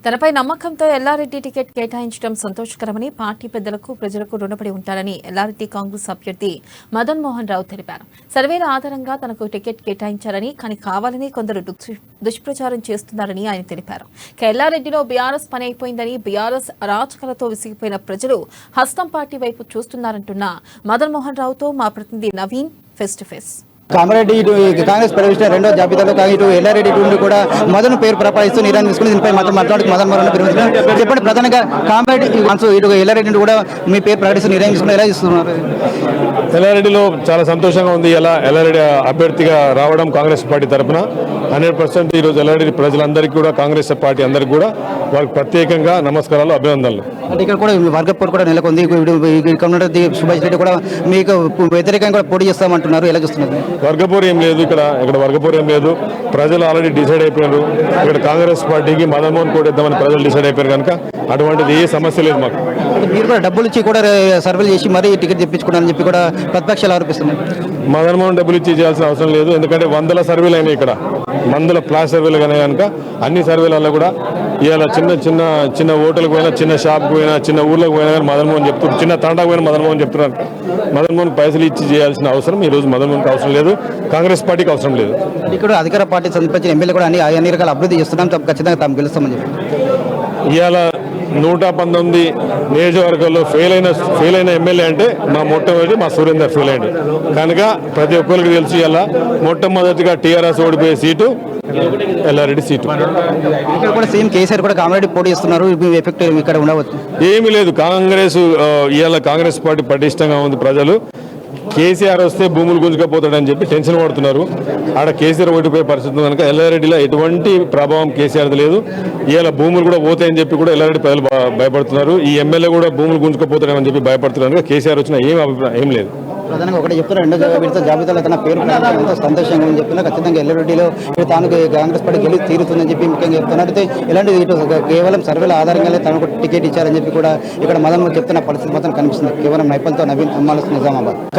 తనపై నమ్మకంతో ఎల్లారెడ్డి టికెట్ కేటాయించడం సంతోషకరమని పార్టీ పెద్దలకు ప్రజలకు రుణపడి ఉంటారని ఎల్లారెడ్డి కాంగ్రెస్ అభ్యర్థి మదన్ మోహన్ రావు తెలిపారు. సర్వేల ఆధారంగా తనకు టికెట్ కేటాయించారని, కానీ కావాలని కొందరు దుష్ప్రచారం చేస్తున్నారని ఆయన తెలిపారు. ఎల్లారెడ్డిలో బీఆర్ఎస్ పని అయిపోయిందని, బీఆర్ఎస్ అరాచకాలతో విసిగిపోయిన ప్రజలు హస్తం పార్టీ వైపు చూస్తున్నారంటున్న మదన్ మోహన్ రావుతో మా ప్రతినిధి Naveen face to face. Kamareddy ఇటు కాంగ్రెస్ ప్రవేశించిన రెండో జాబితాలో ఇటు ఎల్లారెడ్డి నుండి కూడా మదన్ పేరు ప్రపాదిస్తూ నిర్ణయం తీసుకుని దీనిపై మాత్రం మాట్లాడుతూ మదన్ మోహన్ ప్రవేశించారు. చెప్పండి, ప్రధానంగా కామారెడ్డి ఇటు ఎల్లారెడ్డి కూడా మీ పేరు ప్రకటిస్తూ నిర్ణయం తీసుకుని ఎలా ఇస్తున్నారు? ఎల్లారెడ్డిలో చాలా సంతోషంగా ఉంది. ఎల్లారెడ్డి అభ్యర్థిగా రావడం కాంగ్రెస్ పార్టీ తరఫున 100% ఈరోజు ఎల్లారెడ్డి ప్రజలందరికీ కూడా, కాంగ్రెస్ పార్టీ అందరికీ కూడా వారికి ప్రత్యేకంగా నమస్కారాలు, అభినందనలు. అంటే ఇక్కడ కూడా వర్గపోరు కూడా నెలకొంది. సుభాష్ రెడ్డి కూడా మీకు వ్యతిరేకంగా కూడా పోటీ చేస్తామంటున్నారు, ఎలా చూస్తున్నారు? వర్గపోరు ఏం లేదు, ఇక్కడ వర్గపోరు ఏం లేదు. ప్రజలు ఆల్రెడీ డిసైడ్ అయిపోయారు. ఇక్కడ కాంగ్రెస్ పార్టీకి మదన్ మోహన్ కోటేద్దామని ప్రజలు డిసైడ్ అయిపోయారు కనుక అటువంటిది ఏ సమస్య లేదు మాకు. మీరు కూడా డబ్బులు ఇచ్చి కూడా సర్వేలు చేసి మరీ టికెట్ తెప్పించుకున్నారని చెప్పి కూడా ప్రతిపక్షాలు ఆరోపిస్తున్నారు. మదన్ మోహన్ డబ్బులు ఇచ్చి చేయాల్సిన అవసరం లేదు. ఎందుకంటే 100 సర్వేలు అయినాయి, ఇక్కడ 100 ఫ్లాష్ సర్వేలు కానీ కనుక అన్ని సర్వేలలో కూడా ఇవాళ చిన్న హోటల్కి పోయినా, చిన్న షాప్కి పోయినా, చిన్న ఊర్లోకి పోయినా కానీ మదన్ మోహన్ చెప్తున్నారు, చిన్న తాండాకు పోయినా మదన్ మోహన్ చెప్తున్నారు. మదన్ మోహన్ పైసలు ఇచ్చి చేయాల్సిన అవసరం ఈ రోజు మదన్ మోహన్కి అవసరం లేదు, కాంగ్రెస్ పార్టీకి అవసరం లేదు. ఇక్కడ అధికార పార్టీ సంబంధించిన ఎమ్మెల్యే కూడా అన్ని రకాల అభివృద్ధి చేస్తున్నాం, ఖచ్చితంగా తాము గెలుస్తామని చెప్పి. ఇవాళ 119 నియోజకవర్గాల్లో ఫెయిల్ అయిన ఎమ్మెల్యే అంటే మొట్టమొదటి మా సురేందర్ ఫెయిల్ అయ్యాడు కనుక ప్రతి ఒక్కరికి తెలిసి ఇలా మొట్టమొదటిగా టీఆర్ఎస్ ఓడిపోయే సీటు ఎల్లారెడ్డి సీటు. ఇక్కడ కూడా సీఎం కేసీఆర్ కూడా కామారెడ్డి పోటీ చేస్తున్నారు, ఎఫెక్ట్ ఇక్కడ ఉండవచ్చు. ఏమీ లేదు, ఇవాళ కాంగ్రెస్ పార్టీ పటిష్టంగా ఉంది. ప్రజలు కేసీఆర్ వస్తే భూములు గుంజుకపోతాడని చెప్పి టెన్షన్ పడుతున్నారు. ఆడ కేసీఆర్ ఓడిపోయే పరిస్థితి కనుక ఎల్లారెడ్డిలో ఎటువంటి ప్రభావం కేసీఆర్ది లేదు. ఇవాళ భూములు కూడా పోతాయని చెప్పి కూడా ఎల్లారెడ్డి ప్రజలు భయపడుతున్నారు. ఈ ఎమ్మెల్యే కూడా భూములు గుంజుకపోతాడని చెప్పి భయపడుతున్నారు. కేసీఆర్ వచ్చిన ఏం లేదు. ప్రధానంగా ఒకటి చెప్తున్నారు, రెండో జాబితాలో తన పేరు ఎంతో సంతోషంగా ఉందని చెప్పినా ఖచ్చితంగా ఎల్లారెడ్డిలో తాను కాంగ్రెస్ పార్టీ గెలిచి తీరుతుందని చెప్పి ముఖ్యంగా చెప్తున్నారు. అయితే ఇలాంటి ఇటు కేవలం సర్వేల ఆధారంగానే తనకు టికెట్ ఇచ్చారని చెప్పి కూడా ఇక్కడ మదన్ చెప్తున్న పరిస్థితి మాత్రం కనిపిస్తుంది. కేవలం నైపుణ్యంతో నవీన్ అమ్మాల్సిన నిజామాబాద్.